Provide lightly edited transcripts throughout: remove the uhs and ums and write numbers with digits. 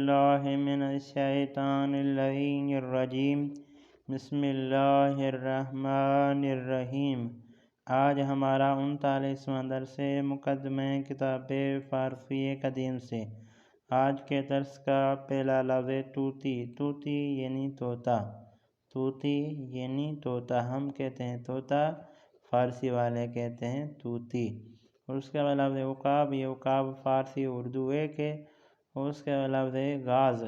باللہ من الشیطان اللعین الرجیم بسم اللہ الرحمن الرحیم۔ آج ہمارا 39واں درس مقدمہ کتاب فارسی قدیم سے۔ آج کے درس کا پہلا لفظ طوطی۔ طوطی یعنی طوطا۔ طوطی یعنی طوطا، ہم کہتے ہیں طوطا، فارسی والے کہتے ہیں طوطی۔ اور اس کے بعد لفظ عقاب، یہ عقاب فارسی اردو ایک ہے۔ اور اس کے بعد لفظ غاز،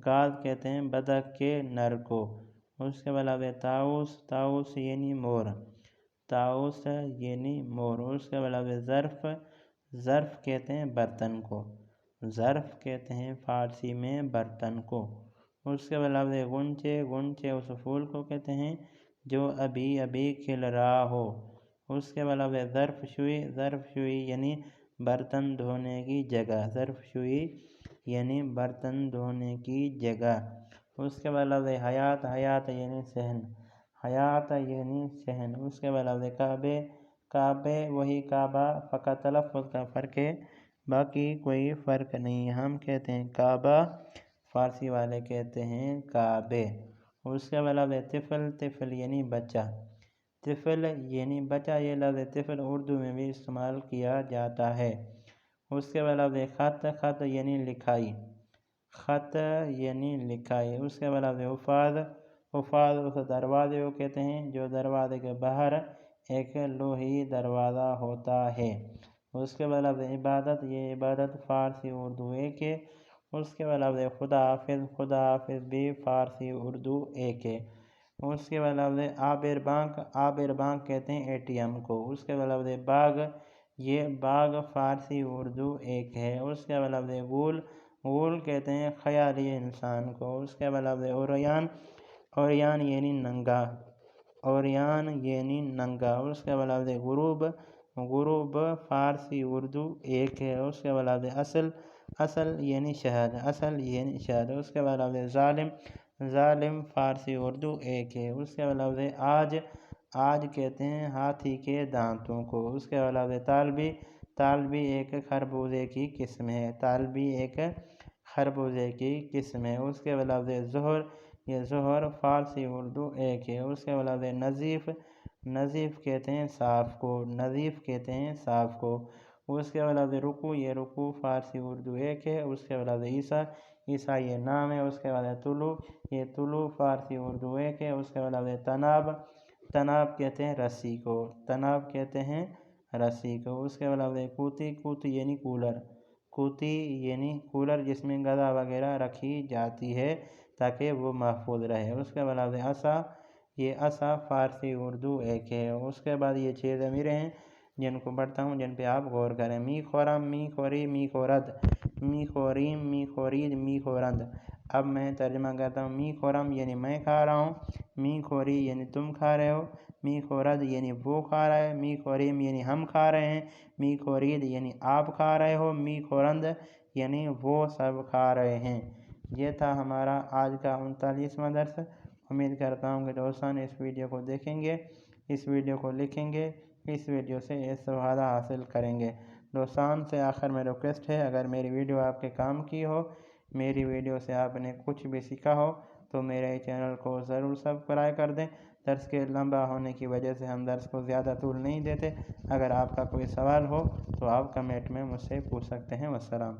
غاز کہتے ہیں بطخ کے نر کو۔ اس کے بعد لفظ طاؤس، طاؤس یعنی مور، طاؤس یعنی مور۔ اس کے بعد لفظ ظرف، ظرف کہتے ہیں برتن کو، ظرف کہتے ہیں فارسی میں برتن کو۔ اس کے بعد لفظ غنچے، غنچے اس پھول کو کہتے ہیں جو ابھی ابھی کھل رہا ہو۔ اس کے بعد لفظ ظرف شوئی، ظرف شوئی یعنی برتن دھونے کی جگہ، ظرف شوئی یعنی برتن دھونے کی جگہ۔ اس کے بعد لفظ حیات، حیات یعنی صحن، حیات یعنی صحن۔ اس کے بعد لفظ کعبے، کعبے وہی کعبہ، فقط تلفظ کا فرق ہے، باقی کوئی فرق نہیں، ہم کہتے ہیں کعبہ، فارسی والے کہتے ہیں کعبے۔ اس کے بعد لفظ طفل، طفل یعنی بچہ، طفل یعنی بچہ، یہ لفظ طفل اردو میں بھی استعمال کیا جاتا ہے۔ اس کے بعد لفظ خط، خط یعنی لکھائی، خط یعنی لکھائی۔ اس کے بعد لفظ حفاظ، حفاظ اس دروازے کو کہتے ہیں جو دروازے کے باہر ایک لوہی دروازہ ہوتا ہے۔ اس کے بعد لفظ عبادت، یہ عبادت فارسی اردو ایک ہے۔ اس کے بعد لفظ خدا حافظ، خدا حافظ بھی فارسی اردو ایک ہے۔ اس کے بعد لفظ عابر بانک، عابر بانک کہتے ہیں ATM کو۔ اس کے بعد لفظ باغ، یہ باغ فارسی اردو ایک ہے۔ اس کے بعد لفظ غول، غول کہتے ہیں خیالی انسان کو۔ اس کے بعد لفظ عریان، عریان یعنی ننگا، عریان یعنی ننگا۔ اس کے بعد لفظ غروب، غروب فارسی اردو ایک ہے۔ اس کے بعد لفظ اصل، اصل یعنی شہد، اصل یعنی شہد۔ اس کے بعد لفظ ظالم، ظالم فارسی اردو ایک ہے۔ اس کے بعد لفظ آج، آج کہتے ہیں ہاتھی کے دانتوں کو۔ اس کے بعد لفظ طالبی، طالبی ایک خربوزے کی قسم ہے، طالبی ایک خربوزے کی قسم ہے۔ اس کے بعد لفظ ظہر، یہ ظہر فارسی اردو ایک ہے۔ اس کے بعد لفظ نظیف، نظیف کہتے ہیں صاف کو، نظیف کہتے ہیں صاف کو۔ اس کے بعد لفظ رکوع، یہ رکوع فارسی اردو ایک ہے۔ اس کے بعد لفظ عیسیٰ، عیسیٰ یہ نام ہے۔ اس کے بعد طلوع، یہ طلوع فارسی اردو ایک ہے۔ اس کے بعد لفظ طناب، طناب کہتے ہیں رسی کو، طناب کہتے ہیں رسی کو۔ اس کے بعد لفظ کوتی، کوتی یعنی کولر، کوتی یعنی کولر جس میں غذا وغیرہ رکھی جاتی ہے تاکہ وہ محفوظ رہے۔ اس کے بعد لفظ عصا، یہ عصا فارسی اردو ایک ہے۔ اس کے بعد یہ 6 ضمیریں ہیں جن کو پڑھتا ہوں، جن پہ آپ غور کریں۔ می خورم، می خوری، می خورد، می خوریم، می خورید، می خورند۔ اب میں ترجمہ کرتا ہوں۔ می خورم یعنی میں کھا رہا ہوں، می خوری یعنی تم کھا رہے ہو، می خورد یعنی وہ کھا رہا ہے، می خوریم یعنی ہم کھا رہے ہیں، می خورید یعنی آپ کھا رہے ہو، می خورند یعنی وہ سب کھا رہے ہیں۔ یہ تھا ہمارا آج کا 39واں درس۔ امید کرتا ہوں کہ دوستان اس ویڈیو کو دیکھیں گے، اس ویڈیو کو لکھیں گے، اس ویڈیو سے استفادہ حاصل کریں گے۔ دوستان سے آخر میں ریکویسٹ ہے، اگر میری ویڈیو آپ کے کام کی ہو، میری ویڈیو سے آپ نے کچھ بھی سیکھا ہو تو میرے چینل کو ضرور سبسکرائب کر دیں۔ درس کے لمبا ہونے کی وجہ سے ہم درس کو زیادہ طول نہیں دیتے۔ اگر آپ کا کوئی سوال ہو تو آپ کمنٹ میں مجھ سے پوچھ سکتے ہیں۔ والسلام۔